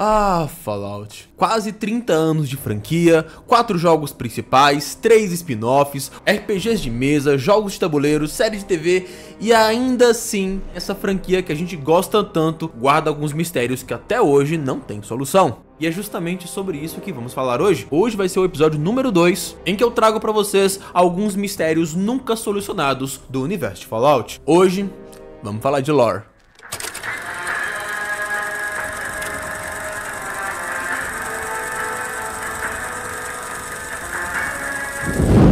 Ah, Fallout. Quase 30 anos de franquia, 4 jogos principais, 3 spin-offs, RPGs de mesa, jogos de tabuleiro, série de TV e ainda assim, essa franquia que a gente gosta tanto guarda alguns mistérios que até hoje não tem solução. E é justamente sobre isso que vamos falar hoje. Hoje vai ser o episódio número 2, em que eu trago pra vocês alguns mistérios nunca solucionados do universo de Fallout. Hoje, vamos falar de lore.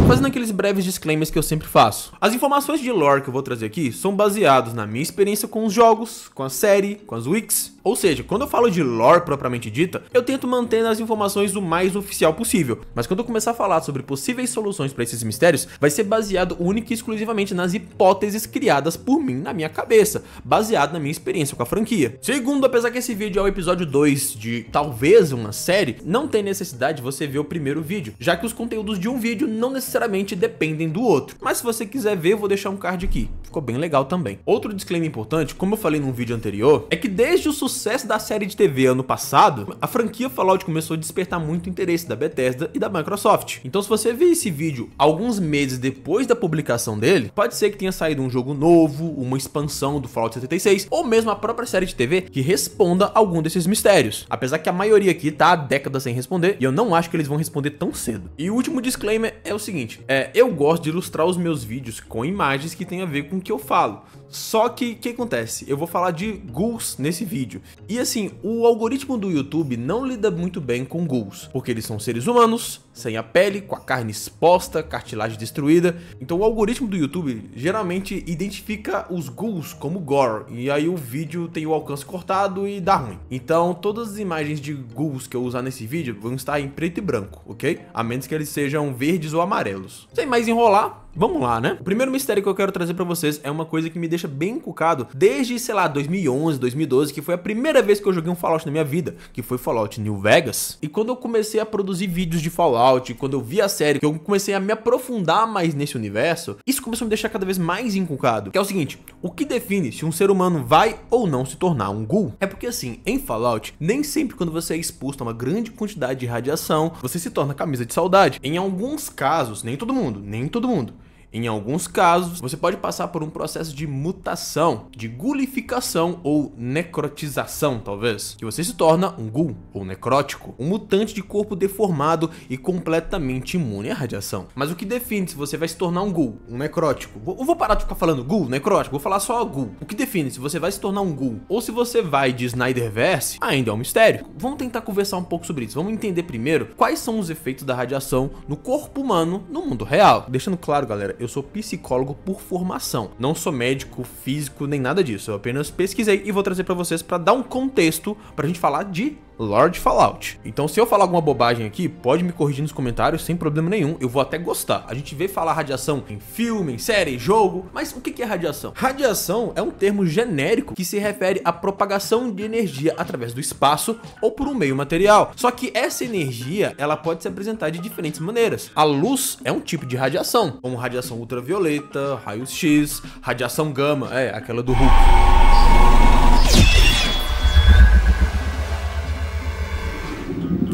Fazendo aqueles breves disclaimers que eu sempre faço. As informações de lore que eu vou trazer aqui são baseadas na minha experiência com os jogos, com a série, com as wikis. Ou seja, quando eu falo de lore propriamente dita, eu tento manter as informações o mais oficial possível. Mas quando eu começar a falar sobre possíveis soluções para esses mistérios, vai ser baseado única e exclusivamente nas hipóteses criadas por mim na minha cabeça, baseado na minha experiência com a franquia. Segundo, apesar que esse vídeo é o episódio 2 de talvez uma série, não tem necessidade de você ver o primeiro vídeo, já que os conteúdos de um vídeo não necessariamente dependem do outro. Mas se você quiser ver, eu vou deixar um card aqui. Ficou bem legal também. Outro disclaimer importante, como eu falei num vídeo anterior, é que desde o sucesso da série de TV ano passado, a franquia Fallout começou a despertar muito interesse da Bethesda e da Microsoft. Então se você ver esse vídeo alguns meses depois da publicação dele, pode ser que tenha saído um jogo novo, uma expansão do Fallout 76, ou mesmo a própria série de TV que responda a algum desses mistérios. Apesar que a maioria aqui tá há décadas sem responder, e eu não acho que eles vão responder tão cedo. E o último disclaimer é o seguinte, eu gosto de ilustrar os meus vídeos com imagens que tem a ver com o que eu falo. Só que o que acontece? Eu vou falar de ghouls nesse vídeo. E assim, o algoritmo do YouTube não lida muito bem com ghouls, porque eles são seres humanos, sem a pele, com a carne exposta, cartilagem destruída. Então o algoritmo do YouTube geralmente identifica os ghouls como gore, e aí o vídeo tem o alcance cortado e dá ruim. Então todas as imagens de ghouls que eu usar nesse vídeo vão estar em preto e branco, ok? A menos que eles sejam verdes ou amarelos. Sem mais enrolar, vamos lá, né? O primeiro mistério que eu quero trazer pra vocês é uma coisa que me deixa bem encucado desde, sei lá, 2011, 2012, que foi a primeira vez que eu joguei um Fallout na minha vida, que foi Fallout New Vegas. E quando eu comecei a produzir vídeos de Fallout, quando eu vi a série, que eu comecei a me aprofundar mais nesse universo, isso começou a me deixar cada vez mais encucado. Que é o seguinte, o que define se um ser humano vai ou não se tornar um ghoul? É porque assim, em Fallout, nem sempre quando você é exposto a uma grande quantidade de radiação, você se torna camisa de saudade. Em alguns casos, nem todo mundo. Em alguns casos, você pode passar por um processo de mutação, de ghoulificação ou necrotização, talvez, que você se torna um ghoul ou necrótico, um mutante de corpo deformado e completamente imune à radiação. Mas o que define se você vai se tornar um ghoul, um necrótico? Eu vou parar de ficar falando ghoul, necrótico, vou falar só ghoul. O que define se você vai se tornar um ghoul ou se você vai de Snyderverse ainda é um mistério. Vamos tentar conversar um pouco sobre isso. Vamos entender primeiro quais são os efeitos da radiação no corpo humano no mundo real. Deixando claro, galera, eu sou psicólogo por formação, não sou médico, físico, nem nada disso. Eu apenas pesquisei e vou trazer pra vocês pra dar um contexto pra gente falar de Lord Fallout. Então se eu falar alguma bobagem aqui, pode me corrigir nos comentários sem problema nenhum, eu vou até gostar. A gente vê falar radiação em filme, em série, jogo, mas o que é radiação? Radiação é um termo genérico que se refere à propagação de energia através do espaço ou por um meio material. Só que essa energia, ela pode se apresentar de diferentes maneiras. A luz é um tipo de radiação, como radiação ultravioleta, raios X, radiação gama, aquela do Hulk.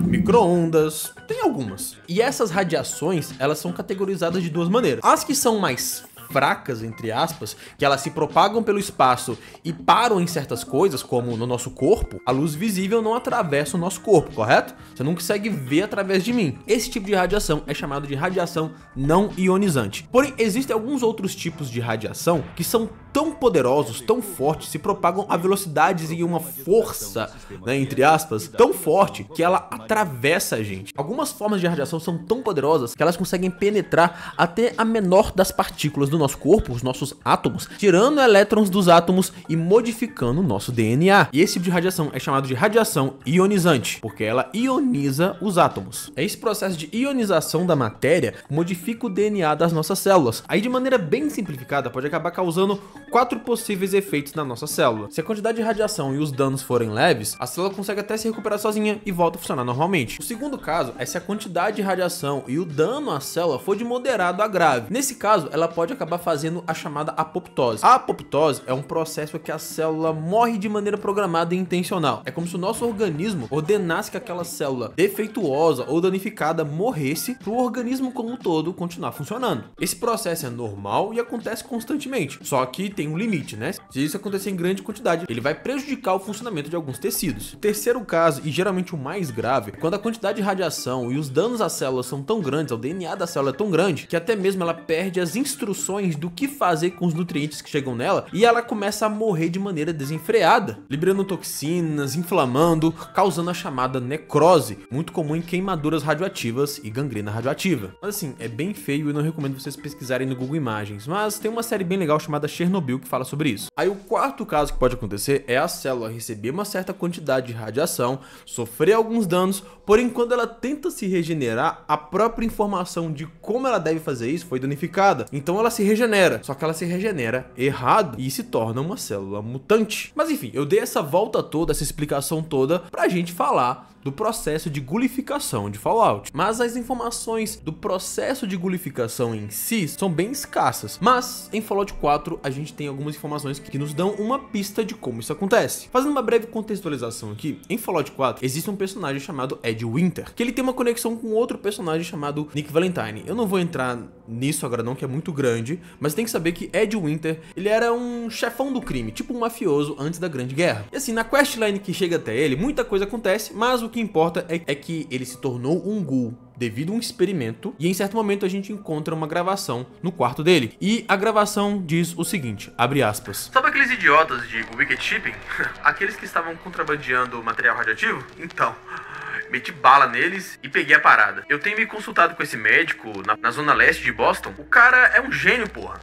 Micro-ondas, tem algumas. E essas radiações, elas são categorizadas de duas maneiras. As que são mais fracas, entre aspas, que elas se propagam pelo espaço e param em certas coisas, como no nosso corpo, a luz visível não atravessa o nosso corpo, correto? Você não consegue ver através de mim. Esse tipo de radiação é chamado de radiação não ionizante. Porém, existem alguns outros tipos de radiação que são tão poderosos, tão fortes, se propagam a velocidades e uma força, né, entre aspas, tão forte que ela atravessa a gente. Algumas formas de radiação são tão poderosas que elas conseguem penetrar até a menor das partículas do nosso corpo, os nossos átomos, tirando elétrons dos átomos e modificando o nosso DNA. E esse tipo de radiação é chamado de radiação ionizante, porque ela ioniza os átomos. Esse processo de ionização da matéria modifica o DNA das nossas células. Aí, de maneira bem simplificada, pode acabar causando 4 possíveis efeitos na nossa célula. Se a quantidade de radiação e os danos forem leves, a célula consegue até se recuperar sozinha e volta a funcionar normalmente. O segundo caso é se a quantidade de radiação e o dano à célula for de moderado a grave. Nesse caso, ela pode acabar acabar fazendo a chamada apoptose. A apoptose é um processo que a célula morre de maneira programada e intencional. É como se o nosso organismo ordenasse que aquela célula defeituosa ou danificada morresse para o organismo como um todo continuar funcionando. Esse processo é normal e acontece constantemente, só que tem um limite, né? Se isso acontecer em grande quantidade, ele vai prejudicar o funcionamento de alguns tecidos. O terceiro caso, e geralmente o mais grave, é quando a quantidade de radiação e os danos às células são tão grandes, o DNA da célula é tão grande, que até mesmo ela perde as instruções do que fazer com os nutrientes que chegam nela e ela começa a morrer de maneira desenfreada, liberando toxinas, inflamando, causando a chamada necrose, muito comum em queimaduras radioativas e gangrena radioativa. Mas assim, é bem feio e não recomendo vocês pesquisarem no Google Imagens, mas tem uma série bem legal chamada Chernobyl que fala sobre isso. Aí o quarto caso que pode acontecer é a célula receber uma certa quantidade de radiação, sofrer alguns danos, porém quando ela tenta se regenerar, a própria informação de como ela deve fazer isso foi danificada. Então ela se regenera, só que ela se regenera errado e se torna uma célula mutante. Mas enfim, eu dei essa volta toda, essa explicação toda pra gente falar do processo de gulificação de Fallout. Mas as informações do processo de gulificação em si são bem escassas. Mas em Fallout 4 a gente tem algumas informações que nos dão uma pista de como isso acontece. Fazendo uma breve contextualização aqui, em Fallout 4 existe um personagem chamado Ed Winter, que ele tem uma conexão com outro personagem chamado Nick Valentine. Eu não vou entrar nisso agora não, que é muito grande, mas tem que saber que Ed Winter, ele era um chefão do crime, tipo um mafioso antes da Grande Guerra. E assim, na questline que chega até ele, muita coisa acontece, mas o que importa é que ele se tornou um ghoul devido a um experimento, e em certo momento a gente encontra uma gravação no quarto dele. E a gravação diz o seguinte, abre aspas: sabe aqueles idiotas de Wicked Shipping? Aqueles que estavam contrabandeando material radioativo? Então, meti bala neles e peguei a parada. Eu tenho me consultado com esse médico na zona leste de Boston. O cara é um gênio, porra.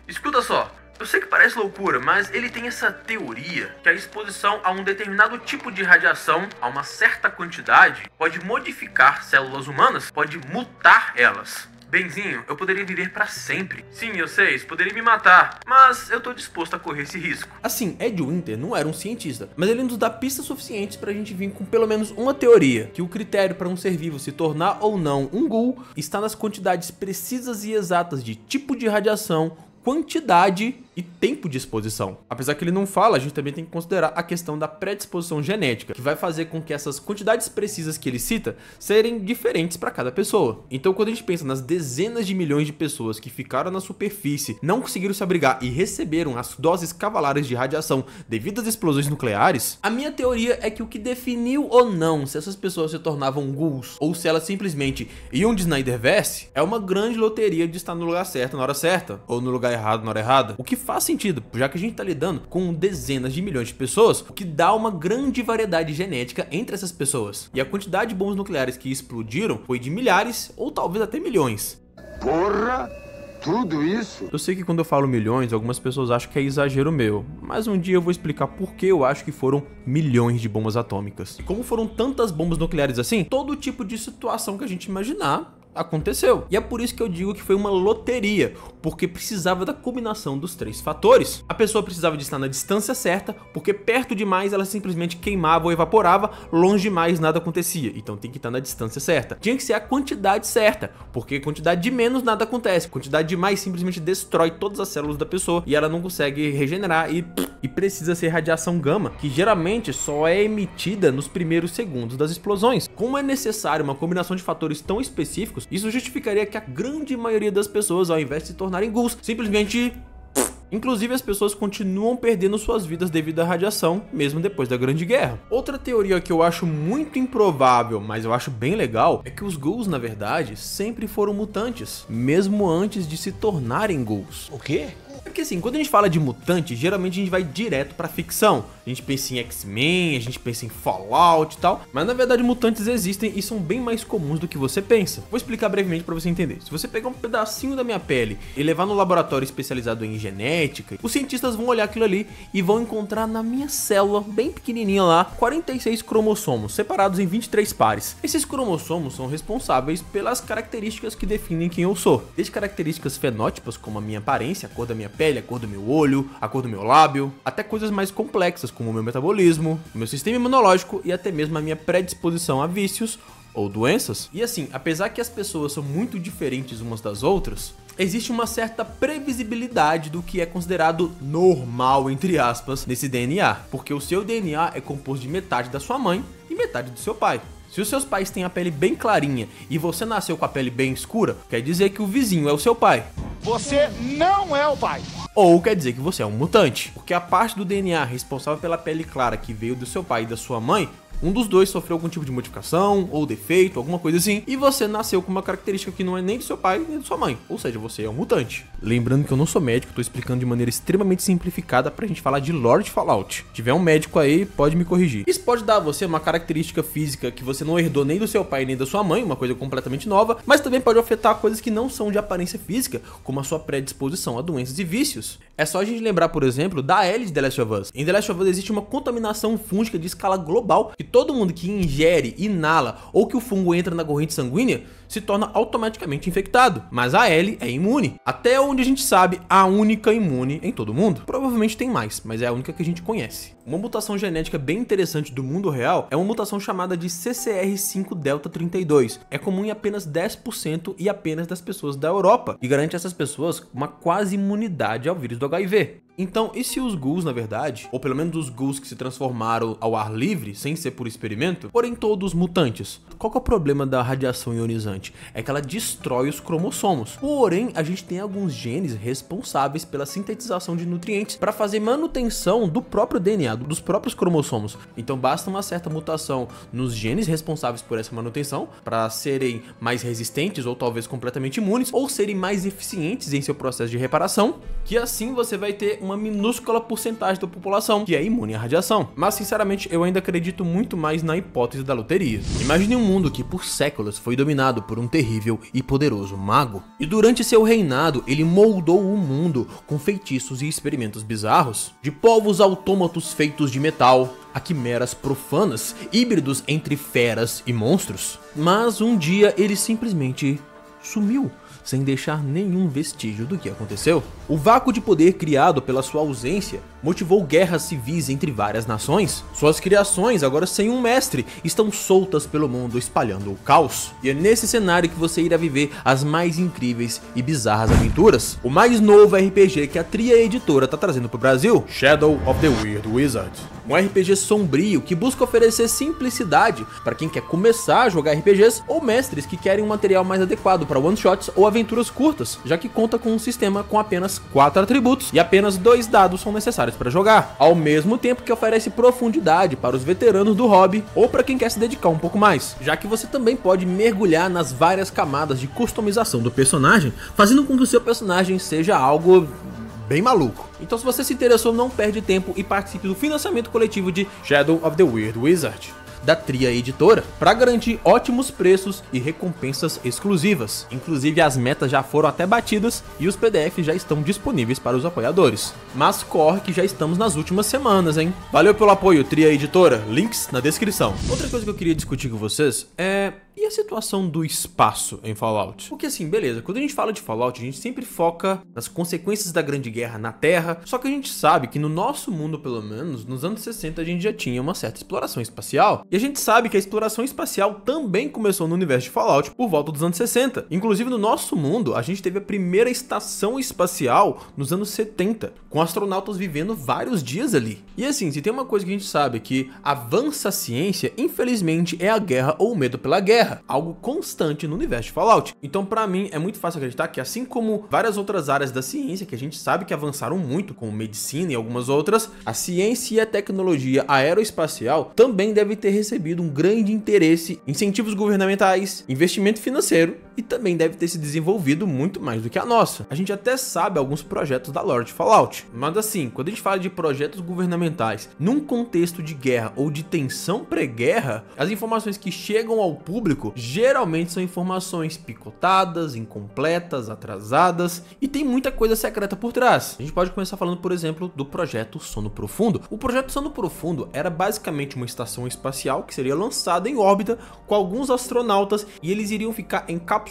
Escuta só. Eu sei que parece loucura, mas ele tem essa teoria que a exposição a um determinado tipo de radiação, a uma certa quantidade, pode modificar células humanas, pode mutar elas. Benzinho, eu poderia viver pra sempre. Sim, eu sei, isso poderia me matar, mas eu tô disposto a correr esse risco. Assim, Ed Winter não era um cientista, mas ele nos dá pistas suficientes pra gente vir com pelo menos uma teoria, que o critério para um ser vivo se tornar ou não um ghoul está nas quantidades precisas e exatas de tipo de radiação, quantidade e tempo de exposição. Apesar que ele não fala, a gente também tem que considerar a questão da predisposição genética, que vai fazer com que essas quantidades precisas que ele cita serem diferentes para cada pessoa. Então, quando a gente pensa nas dezenas de milhões de pessoas que ficaram na superfície, não conseguiram se abrigar e receberam as doses cavalares de radiação devido às explosões nucleares, a minha teoria é que o que definiu ou não se essas pessoas se tornavam ghouls ou se elas simplesmente iam de Snyderverse é uma grande loteria de estar no lugar certo na hora certa, ou no lugar errado na hora errada, o que faz sentido, já que a gente tá lidando com dezenas de milhões de pessoas, o que dá uma grande variedade genética entre essas pessoas. E a quantidade de bombas nucleares que explodiram foi de milhares ou talvez até milhões. Porra! Tudo isso? Eu sei que quando eu falo milhões, algumas pessoas acham que é exagero meu, mas um dia eu vou explicar por que eu acho que foram milhões de bombas atômicas. E como foram tantas bombas nucleares assim, todo tipo de situação que a gente imaginar aconteceu. E é por isso que eu digo que foi uma loteria, porque precisava da combinação dos três fatores. A pessoa precisava de estar na distância certa, porque perto demais ela simplesmente queimava ou evaporava, longe demais nada acontecia. Então tem que estar na distância certa. Tinha que ser a quantidade certa, porque quantidade de menos nada acontece. Quantidade de mais simplesmente destrói todas as células da pessoa e ela não consegue regenerar e precisa ser radiação gama, que geralmente só é emitida nos primeiros segundos das explosões. Como é necessário uma combinação de fatores tão específicos, isso justificaria que a grande maioria das pessoas, ao invés de se tornarem ghouls, simplesmente... Inclusive, as pessoas continuam perdendo suas vidas devido à radiação, mesmo depois da Grande Guerra. Outra teoria que eu acho muito improvável, mas eu acho bem legal, é que os ghouls, na verdade, sempre foram mutantes, mesmo antes de se tornarem ghouls. O quê? É porque assim, quando a gente fala de mutante, geralmente a gente vai direto pra ficção. A gente pensa em X-Men, a gente pensa em Fallout e tal, mas na verdade mutantes existem e são bem mais comuns do que você pensa. Vou explicar brevemente pra você entender. Se você pegar um pedacinho da minha pele e levar no laboratório especializado em genética, os cientistas vão olhar aquilo ali e vão encontrar na minha célula, bem pequenininha lá, 46 cromossomos, separados em 23 pares. Esses cromossomos são responsáveis pelas características que definem quem eu sou. Desde características fenótipas, como a minha aparência, a cor da minha pele, a cor do meu olho, a cor do meu lábio, até coisas mais complexas, como o meu metabolismo, o meu sistema imunológico e até mesmo a minha predisposição a vícios ou doenças. E assim, apesar que as pessoas são muito diferentes umas das outras, existe uma certa previsibilidade do que é considerado normal, entre aspas, nesse DNA, porque o seu DNA é composto de metade da sua mãe e metade do seu pai. Se os seus pais têm a pele bem clarinha e você nasceu com a pele bem escura, quer dizer que o vizinho é o seu pai. Você não é o pai. Ou quer dizer que você é um mutante, porque a parte do DNA responsável pela pele clara que veio do seu pai e da sua mãe, um dos dois sofreu algum tipo de modificação ou defeito, alguma coisa assim, e você nasceu com uma característica que não é nem do seu pai nem da sua mãe, ou seja, você é um mutante. Lembrando que eu não sou médico, tô explicando de maneira extremamente simplificada pra gente falar de lore de Fallout. Se tiver um médico aí, pode me corrigir. Isso pode dar a você uma característica física que você não herdou nem do seu pai nem da sua mãe, uma coisa completamente nova, mas também pode afetar coisas que não são de aparência física, como a sua predisposição a doenças e vícios. É só a gente lembrar, por exemplo, da Ellie de The Last of Us. Em The Last of Us existe uma contaminação fúngica de escala global que todo mundo que ingere, inala ou que o fungo entra na corrente sanguínea se torna automaticamente infectado. Mas a Ellie é imune. Até onde a gente sabe, a única imune em todo mundo. Provavelmente tem mais, mas é a única que a gente conhece. Uma mutação genética bem interessante do mundo real é uma mutação chamada de CCR5 Delta 32. É comum em apenas 10% e apenas das pessoas da Europa, e garante a essas pessoas uma quase imunidade ao vírus do HIV. Então, e se os ghouls, na verdade, ou pelo menos os ghouls que se transformaram ao ar livre, sem ser por experimento, forem todos mutantes? Qual que é o problema da radiação ionizante? É que ela destrói os cromossomos. Porém, a gente tem alguns genes responsáveis pela sintetização de nutrientes para fazer manutenção do próprio DNA, dos próprios cromossomos. Então, basta uma certa mutação nos genes responsáveis por essa manutenção para serem mais resistentes ou talvez completamente imunes, ou serem mais eficientes em seu processo de reparação, que assim você vai ter uma minúscula porcentagem da população que é imune à radiação. Mas sinceramente eu ainda acredito muito mais na hipótese da loteria. Imagine um mundo que por séculos foi dominado por um terrível e poderoso mago, e durante seu reinado ele moldou o mundo com feitiços e experimentos bizarros, de povos autômatos feitos de metal a quimeras profanas, híbridos entre feras e monstros. Mas um dia ele simplesmente sumiu, sem deixar nenhum vestígio do que aconteceu. O vácuo de poder criado pela sua ausência motivou guerras civis entre várias nações. Suas criações, agora sem um mestre, estão soltas pelo mundo espalhando o caos. E é nesse cenário que você irá viver as mais incríveis e bizarras aventuras. O mais novo RPG que a Tria Editora está trazendo para o Brasil, Shadow of the Weird Wizard. Um RPG sombrio que busca oferecer simplicidade para quem quer começar a jogar RPGs ou mestres que querem um material mais adequado para one-shots ou aventuras curtas, já que conta com um sistema com apenas 4 atributos e apenas 2 dados são necessários para jogar, ao mesmo tempo que oferece profundidade para os veteranos do hobby ou para quem quer se dedicar um pouco mais, já que você também pode mergulhar nas várias camadas de customização do personagem, fazendo com que o seu personagem seja algo bem maluco. Então se você se interessou, não perde tempo e participe do financiamento coletivo de Shadow of the Weird Wizard da Tria Editora, para garantir ótimos preços e recompensas exclusivas. Inclusive as metas já foram até batidas e os PDFs já estão disponíveis para os apoiadores. Mas corre que já estamos nas últimas semanas, hein? Valeu pelo apoio, Tria Editora, links na descrição. Outra coisa que eu queria discutir com vocês é... e a situação do espaço em Fallout? Porque assim, beleza, quando a gente fala de Fallout, a gente sempre foca nas consequências da Grande Guerra na Terra, só que a gente sabe que no nosso mundo, pelo menos, nos anos 60 a gente já tinha uma certa exploração espacial, e a gente sabe que a exploração espacial também começou no universo de Fallout por volta dos anos 60. Inclusive no nosso mundo, a gente teve a primeira estação espacial nos anos 70, com astronautas vivendo vários dias ali. E assim, se tem uma coisa que a gente sabe que avança a ciência, infelizmente, é a guerra ou o medo pela guerra, algo constante no universo de Fallout. Então pra mim é muito fácil acreditar que, assim como várias outras áreas da ciência que a gente sabe que avançaram muito, como medicina e algumas outras, a ciência e a tecnologia aeroespacial também deve ter recebido um grande interesse, incentivos governamentais, investimento financeiro, e também deve ter se desenvolvido muito mais do que a nossa. A gente até sabe alguns projetos da lore de Fallout, mas assim, quando a gente fala de projetos governamentais num contexto de guerra ou de tensão pré-guerra, as informações que chegam ao público geralmente são informações picotadas, incompletas, atrasadas, e tem muita coisa secreta por trás. A gente pode começar falando, por exemplo, do projeto Sono Profundo. O projeto Sono Profundo era basicamente uma estação espacial que seria lançada em órbita com alguns astronautas, e eles iriam ficar em cápsulas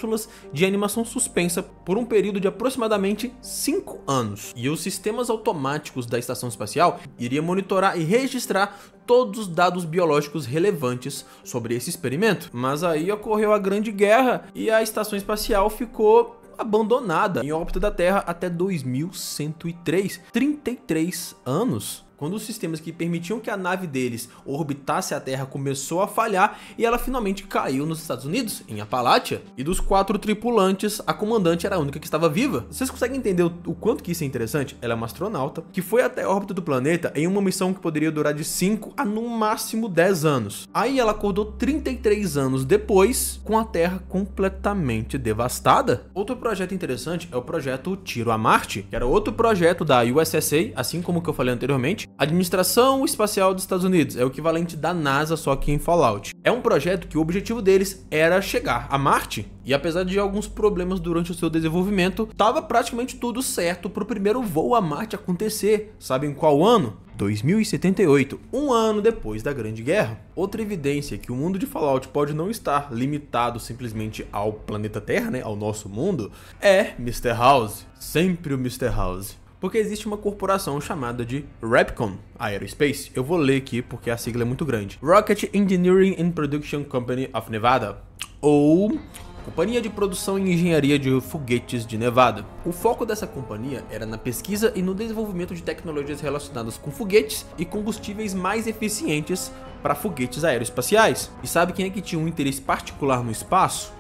de animação suspensa por um período de aproximadamente 5 anos. E os sistemas automáticos da estação espacial iriam monitorar e registrar todos os dados biológicos relevantes sobre esse experimento. Mas aí ocorreu a Grande Guerra e a estação espacial ficou abandonada em órbita da Terra até 2103, 33 anos. Quando os sistemas que permitiam que a nave deles orbitasse a Terra começou a falhar e ela finalmente caiu nos Estados Unidos, em Appalachia. E dos 4 tripulantes, a comandante era a única que estava viva. Vocês conseguem entender o quanto que isso é interessante? Ela é uma astronauta que foi até a órbita do planeta em uma missão que poderia durar de 5 a no máximo 10 anos. Aí ela acordou 33 anos depois, com a Terra completamente devastada. Outro projeto interessante é o projeto Tiro a Marte, que era outro projeto da USSA, assim como o que eu falei anteriormente. Administração Espacial dos Estados Unidos, é o equivalente da NASA, só que em Fallout. É um projeto que o objetivo deles era chegar a Marte, e apesar de alguns problemas durante o seu desenvolvimento, estava praticamente tudo certo para o primeiro voo a Marte acontecer. Sabem qual ano? 2078, um ano depois da Grande Guerra. Outra evidência que o mundo de Fallout pode não estar limitado simplesmente ao planeta Terra, né, ao nosso mundo, é Mr. House, sempre o Mr. House. Porque existe uma corporação chamada de Repcon Aerospace. Eu vou ler aqui porque a sigla é muito grande. Rocket Engineering and Production Company of Nevada, ou Companhia de Produção e Engenharia de Foguetes de Nevada. O foco dessa companhia era na pesquisa e no desenvolvimento de tecnologias relacionadas com foguetes e combustíveis mais eficientes para foguetes aeroespaciais. E sabe quem é que tinha um interesse particular no espaço?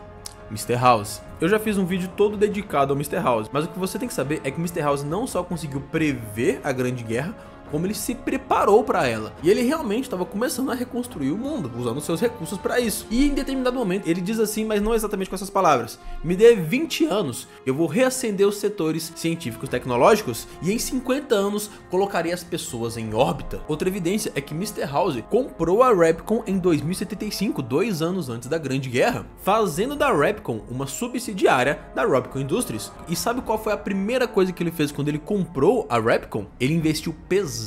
Mr. House. Eu já fiz um vídeo todo dedicado ao Mr. House, mas o que você tem que saber é que Mr. House não só conseguiu prever a Grande Guerra, como ele se preparou para ela. E ele realmente estava começando a reconstruir o mundo, usando seus recursos para isso. E em determinado momento, ele diz assim, mas não exatamente com essas palavras: me dê 20 anos, eu vou reacender os setores científicos tecnológicos e em 50 anos colocarei as pessoas em órbita. Outra evidência é que Mr. House comprou a Repcon em 2075, 2 anos antes da Grande Guerra, fazendo da Repcon uma subsidiária da Robcon Industries. E sabe qual foi a primeira coisa que ele fez quando ele comprou a Repcon? Ele investiu pesado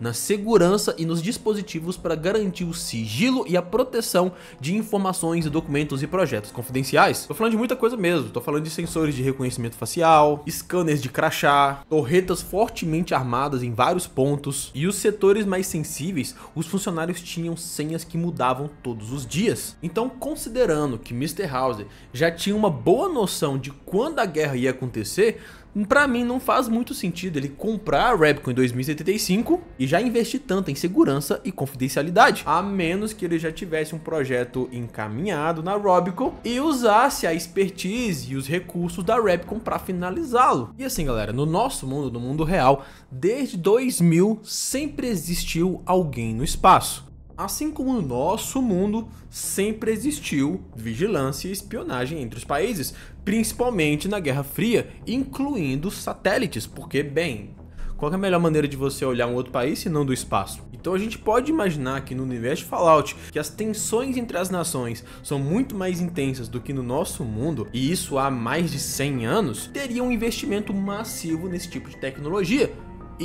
na segurança e nos dispositivos para garantir o sigilo e a proteção de informações, documentos e projetos confidenciais. Tô falando de muita coisa mesmo, tô falando de sensores de reconhecimento facial, scanners de crachá, torretas fortemente armadas em vários pontos, e os setores mais sensíveis, os funcionários tinham senhas que mudavam todos os dias. Então, considerando que Mr. House já tinha uma boa noção de quando a guerra ia acontecer, pra mim não faz muito sentido ele comprar a Repcon em 2075 e já investir tanto em segurança e confidencialidade, a menos que ele já tivesse um projeto encaminhado na Robcon e usasse a expertise e os recursos da Repcon para finalizá-lo. E assim, galera, no nosso mundo, no mundo real, desde 2000 sempre existiu alguém no espaço. Assim como no nosso mundo, sempre existiu vigilância e espionagem entre os países, principalmente na Guerra Fria, incluindo satélites, porque, bem, qual é a melhor maneira de você olhar um outro país se não do espaço? Então a gente pode imaginar que no universo de Fallout, que as tensões entre as nações são muito mais intensas do que no nosso mundo, e isso há mais de 100 anos, teria um investimento massivo nesse tipo de tecnologia.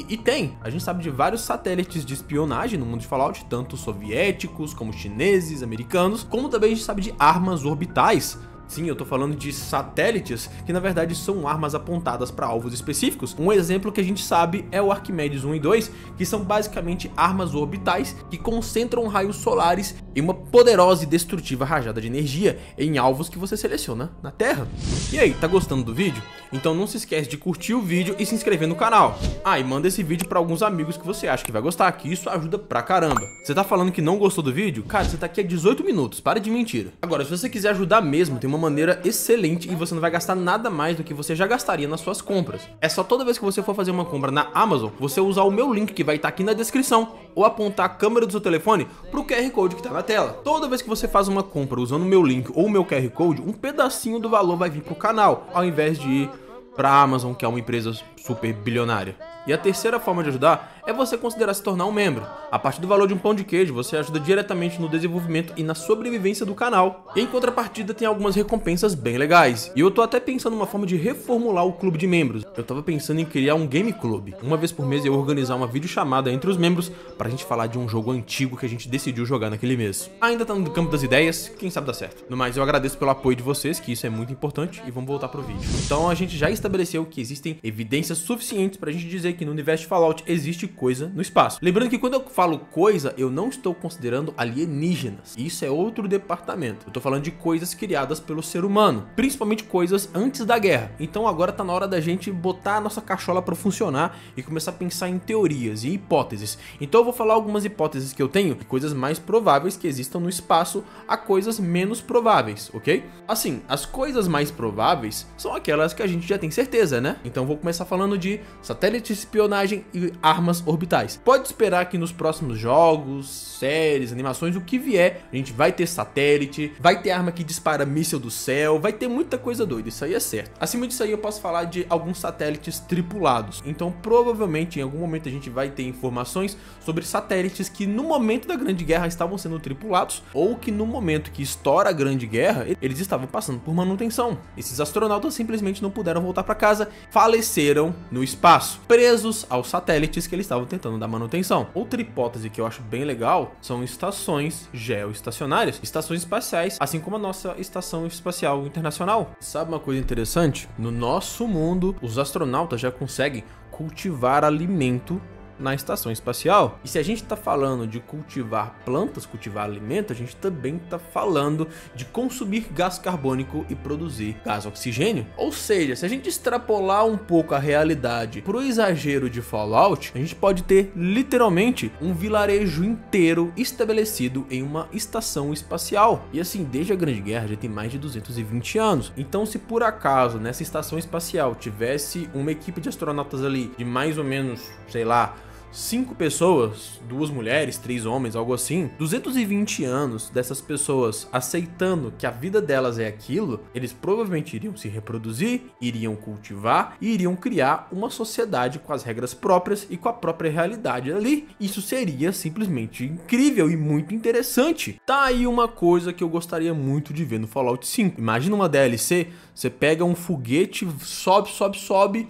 E tem, a gente sabe de vários satélites de espionagem no mundo de Fallout, tanto soviéticos, como chineses, americanos, como também a gente sabe de armas orbitais. Sim, eu tô falando de satélites que na verdade são armas apontadas para alvos específicos. Um exemplo que a gente sabe é o Arquimedes 1 e 2, que são basicamente armas orbitais que concentram raios solares em uma poderosa e destrutiva rajada de energia em alvos que você seleciona na Terra. E aí, tá gostando do vídeo? Então não se esquece de curtir o vídeo e se inscrever no canal. Ah, e manda esse vídeo para alguns amigos que você acha que vai gostar, que isso ajuda pra caramba. Você tá falando que não gostou do vídeo? Cara, você tá aqui há 18 minutos, para de mentira. Agora, se você quiser ajudar mesmo, tem uma maneira excelente e você não vai gastar nada mais do que você já gastaria nas suas compras. É só toda vez que você for fazer uma compra na Amazon, você usar o meu link que vai estar aqui na descrição ou apontar a câmera do seu telefone pro QR Code que tá na tela. Toda vez que você faz uma compra usando o meu link ou o meu QR Code, um pedacinho do valor vai vir pro canal, ao invés de ir pra Amazon, que é uma empresa super bilionária. E a terceira forma de ajudar é você considerar se tornar um membro. A partir do valor de um pão de queijo, você ajuda diretamente no desenvolvimento e na sobrevivência do canal. E em contrapartida tem algumas recompensas bem legais. E eu tô até pensando numa forma de reformular o clube de membros. Eu tava pensando em criar um game club. Uma vez por mês eu organizar uma videochamada entre os membros pra gente falar de um jogo antigo que a gente decidiu jogar naquele mês. Ainda tá no campo das ideias, quem sabe dá certo. No mais, eu agradeço pelo apoio de vocês, que isso é muito importante, e vamos voltar pro vídeo. Então a gente já estabeleceu que existem evidências evidências suficientes pra gente dizer que no universo de Fallout existe coisa no espaço. Lembrando que quando eu falo coisa, eu não estou considerando alienígenas. Isso é outro departamento. Eu tô falando de coisas criadas pelo ser humano, principalmente coisas antes da guerra. Então agora tá na hora da gente botar a nossa cachola pra funcionar e começar a pensar em teorias e hipóteses. Então eu vou falar algumas hipóteses que eu tenho, de coisas mais prováveis que existam no espaço a coisas menos prováveis, ok? Assim, as coisas mais prováveis são aquelas que a gente já tem certeza, né? Então vou começar falando de satélites, espionagem e armas orbitais. Pode esperar que nos próximos jogos, séries, animações, o que vier, a gente vai ter satélite, vai ter arma que dispara míssil do céu, vai ter muita coisa doida, isso aí é certo. Acima disso aí eu posso falar de alguns satélites tripulados. Então provavelmente em algum momento a gente vai ter informações sobre satélites que no momento da Grande Guerra estavam sendo tripulados, ou que no momento que estoura a Grande Guerra, eles estavam passando por manutenção. Esses astronautas simplesmente não puderam voltar para casa, faleceram no espaço, presos aos satélites que eles estavam tentando dar manutenção. Outra hipótese que eu acho bem legal são estações geoestacionárias, estações espaciais, assim como a nossa Estação Espacial Internacional. Sabe uma coisa interessante? No nosso mundo, os astronautas já conseguem cultivar alimento na estação espacial. E se a gente está falando de cultivar plantas, cultivar alimento, a gente também está falando de consumir gás carbônico e produzir gás oxigênio. Ou seja, se a gente extrapolar um pouco a realidade para o exagero de Fallout, a gente pode ter literalmente um vilarejo inteiro estabelecido em uma estação espacial. E assim, desde a Grande Guerra já tem mais de 220 anos. Então, se por acaso nessa estação espacial tivesse uma equipe de astronautas ali de mais ou menos, sei lá, 5 pessoas, 2 mulheres, 3 homens, algo assim, 220 anos dessas pessoas aceitando que a vida delas é aquilo, eles provavelmente iriam se reproduzir, iriam cultivar e iriam criar uma sociedade com as regras próprias e com a própria realidade ali. Isso seria simplesmente incrível e muito interessante. Tá aí uma coisa que eu gostaria muito de ver no Fallout 5. Imagina uma DLC, você pega um foguete, sobe,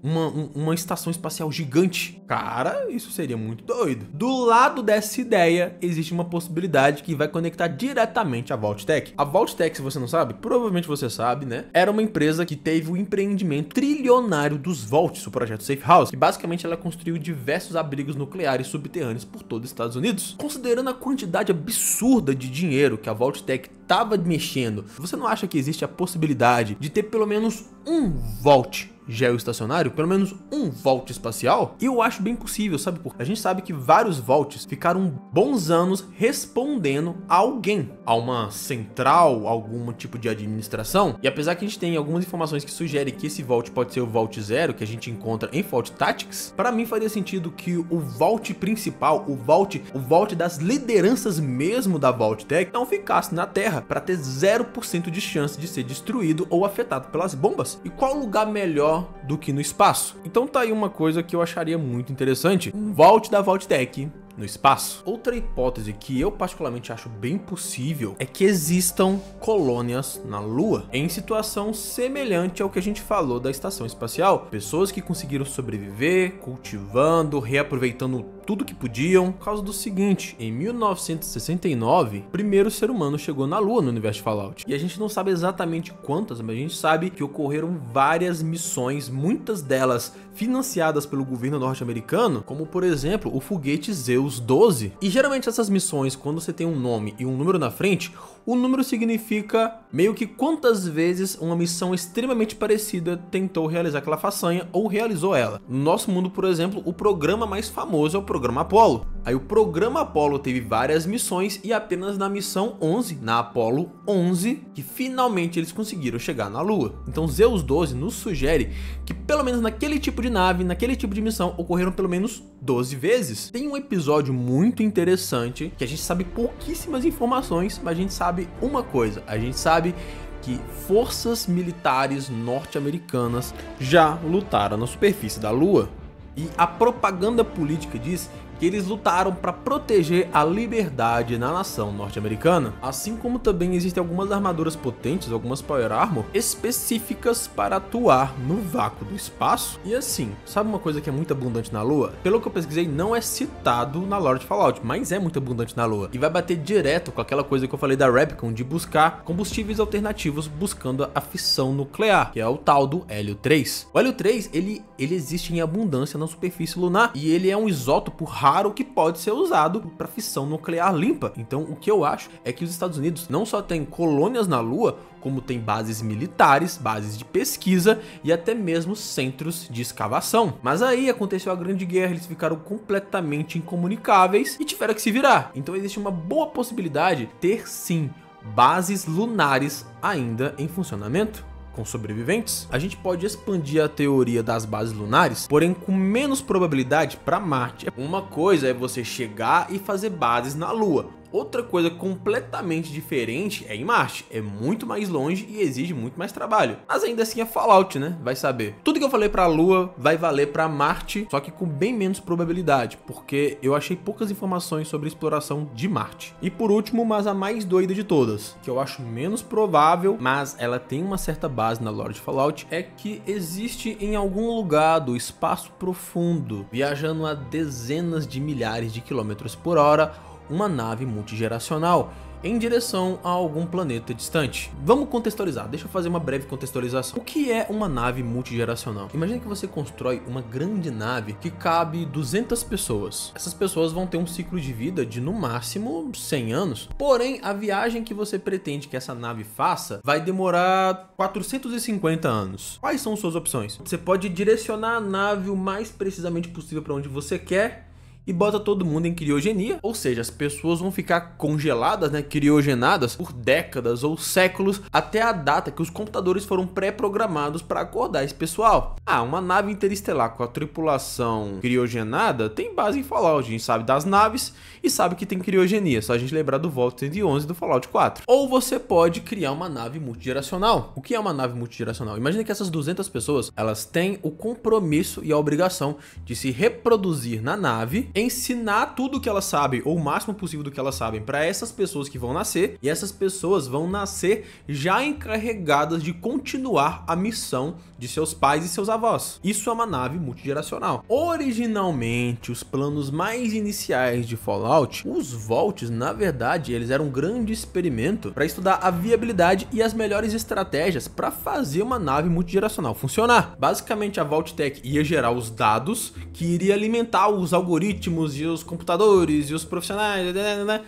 uma estação espacial gigante. Cara, isso seria muito doido. Do lado dessa ideia, existe uma possibilidade que vai conectar diretamente a Vault-Tec. A Vault-Tec, se você não sabe, provavelmente você sabe, né? Era uma empresa que teve o empreendimento trilionário dos Vaults, o projeto Safe House, que basicamente ela construiu diversos abrigos nucleares subterrâneos por todo os Estados Unidos. Considerando a quantidade absurda de dinheiro que a Vault-Tec estava mexendo, você não acha que existe a possibilidade de ter pelo menos um Vault geoestacionário, pelo menos um Vault espacial? E eu acho bem possível, sabe por quê? A gente sabe que vários Vaults ficaram bons anos respondendo a alguém, a uma central, algum tipo de administração. E apesar que a gente tem algumas informações que sugerem que esse Vault pode ser o Vault 0, que a gente encontra em Fallout Tactics, para mim faria sentido que o Vault principal, o Vault das lideranças mesmo da Vault-Tec, não ficasse na Terra, para ter 0% de chance de ser destruído ou afetado pelas bombas. E qual lugar melhor do que no espaço? Então tá aí uma coisa que eu acharia muito interessante, um Vault da Vault-Tec no espaço. Outra hipótese que eu particularmente acho bem possível é que existam colônias na Lua, em situação semelhante ao que a gente falou da estação espacial. Pessoas que conseguiram sobreviver, cultivando, reaproveitando tudo que podiam, por causa do seguinte: em 1969, o primeiro ser humano chegou na Lua no universo de Fallout. E a gente não sabe exatamente quantas, mas a gente sabe que ocorreram várias missões, muitas delas financiadas pelo governo norte-americano, como por exemplo o foguete Zeus 12. E geralmente essas missões, quando você tem um nome e um número na frente, o número significa meio que quantas vezes uma missão extremamente parecida tentou realizar aquela façanha ou realizou ela. No nosso mundo, por exemplo, o programa mais famoso é o programa Apollo. Aí o programa Apollo teve várias missões e apenas na missão 11, na Apollo 11, que finalmente eles conseguiram chegar na Lua. Então Zeus 12 nos sugere que pelo menos naquele tipo de nave, naquele tipo de missão, ocorreram pelo menos 12 vezes. Tem um episódio muito interessante que a gente sabe pouquíssimas informações, mas a gente sabe uma coisa: a gente sabe que forças militares norte-americanas já lutaram na superfície da Lua. E a propaganda política diz que eles lutaram para proteger a liberdade na nação norte-americana. Assim como também existem algumas armaduras potentes, algumas Power Armor específicas para atuar no vácuo do espaço. E assim, sabe uma coisa que é muito abundante na Lua? Pelo que eu pesquisei, não é citado na lore de Fallout, mas é muito abundante na Lua. E vai bater direto com aquela coisa que eu falei da Replicon, de buscar combustíveis alternativos buscando a fissão nuclear, que é o tal do hélio 3. O hélio 3, ele existe em abundância na superfície lunar e ele é um isótopo raro que pode ser usado para fissão nuclear limpa. Então, o que eu acho é que os Estados Unidos não só tem colônias na Lua, como tem bases militares, bases de pesquisa e até mesmo centros de escavação. Mas aí aconteceu a Grande Guerra, eles ficaram completamente incomunicáveis e tiveram que se virar. Então existe uma boa possibilidade de ter sim bases lunares ainda em funcionamento com sobreviventes. A gente pode expandir a teoria das bases lunares, porém com menos probabilidade para Marte. Uma coisa é você chegar e fazer bases na Lua. Outra coisa completamente diferente é em Marte, é muito mais longe e exige muito mais trabalho. Mas ainda assim é Fallout, né? Vai saber. Tudo que eu falei pra Lua vai valer pra Marte, só que com bem menos probabilidade, porque eu achei poucas informações sobre a exploração de Marte. E por último, mas a mais doida de todas, que eu acho menos provável, mas ela tem uma certa base na lore de Fallout, é que existe em algum lugar do espaço profundo, viajando a dezenas de milhares de quilômetros por hora, uma nave multigeracional em direção a algum planeta distante. Vamos contextualizar, deixa eu fazer uma breve contextualização. O que é uma nave multigeracional? Imagina que você constrói uma grande nave que cabe 200 pessoas. Essas pessoas vão ter um ciclo de vida de no máximo 100 anos. Porém, a viagem que você pretende que essa nave faça vai demorar 450 anos. Quais são suas opções? Você pode direcionar a nave o mais precisamente possível para onde você quer e bota todo mundo em criogenia, ou seja, as pessoas vão ficar congeladas, né, criogenadas por décadas ou séculos até a data que os computadores foram pré-programados para acordar esse pessoal. Uma nave interestelar com a tripulação criogenada tem base em Fallout, a gente sabe das naves e sabe que tem criogenia, só a gente lembrar do Vault 111 do Fallout 4. Ou você pode criar uma nave multigeracional. O que é uma nave multigeracional? Imagina que essas 200 pessoas, elas têm o compromisso e a obrigação de se reproduzir na nave, ensinar tudo que elas sabem, ou o máximo possível do que elas sabem, para essas pessoas que vão nascer, e essas pessoas vão nascer já encarregadas de continuar a missão de seus pais e seus avós. Isso é uma nave multigeracional. Originalmente, os planos mais iniciais de Fallout, os Vaults, na verdade, eles eram um grande experimento para estudar a viabilidade e as melhores estratégias para fazer uma nave multigeracional funcionar. Basicamente, a Vault-Tec ia gerar os dados que iria alimentar os algoritmos e os computadores e os profissionais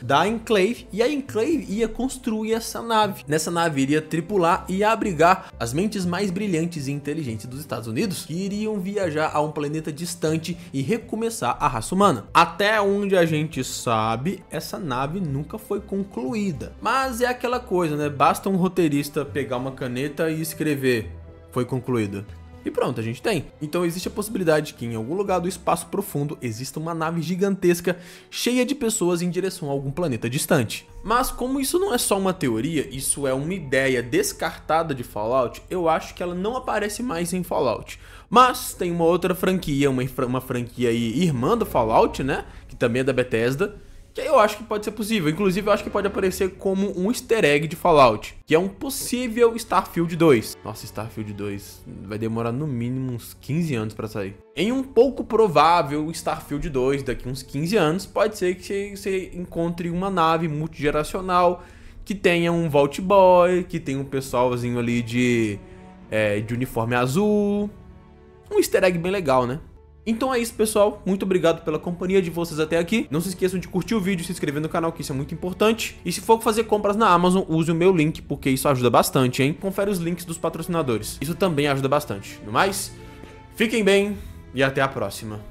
da Enclave, e a Enclave ia construir essa nave. Nessa nave iria tripular e abrigar as mentes mais brilhantes e inteligentes dos Estados Unidos, que iriam viajar a um planeta distante e recomeçar a raça humana. Até onde a gente sabe, essa nave nunca foi concluída. Mas é aquela coisa, né? Basta um roteirista pegar uma caneta e escrever "foi concluída". E pronto, a gente tem. Então existe a possibilidade que em algum lugar do espaço profundo exista uma nave gigantesca cheia de pessoas em direção a algum planeta distante. Mas como isso não é só uma teoria, isso é uma ideia descartada de Fallout, eu acho que ela não aparece mais em Fallout. Mas tem uma outra franquia, uma franquia aí irmã do Fallout, né? Que também é da Bethesda, que eu acho que pode ser possível. Inclusive, eu acho que pode aparecer como um easter egg de Fallout, que é um possível Starfield 2. Nossa, Starfield 2 vai demorar no mínimo uns 15 anos pra sair. Em um pouco provável Starfield 2, daqui uns 15 anos, pode ser que você encontre uma nave multigeracional que tenha um Vault Boy, que tenha um pessoalzinho ali de uniforme azul. Um easter egg bem legal, né? Então é isso, pessoal, muito obrigado pela companhia de vocês até aqui. Não se esqueçam de curtir o vídeo, se inscrever no canal, que isso é muito importante. E se for fazer compras na Amazon, use o meu link, porque isso ajuda bastante, hein? Confere os links dos patrocinadores, isso também ajuda bastante. No mais, fiquem bem e até a próxima.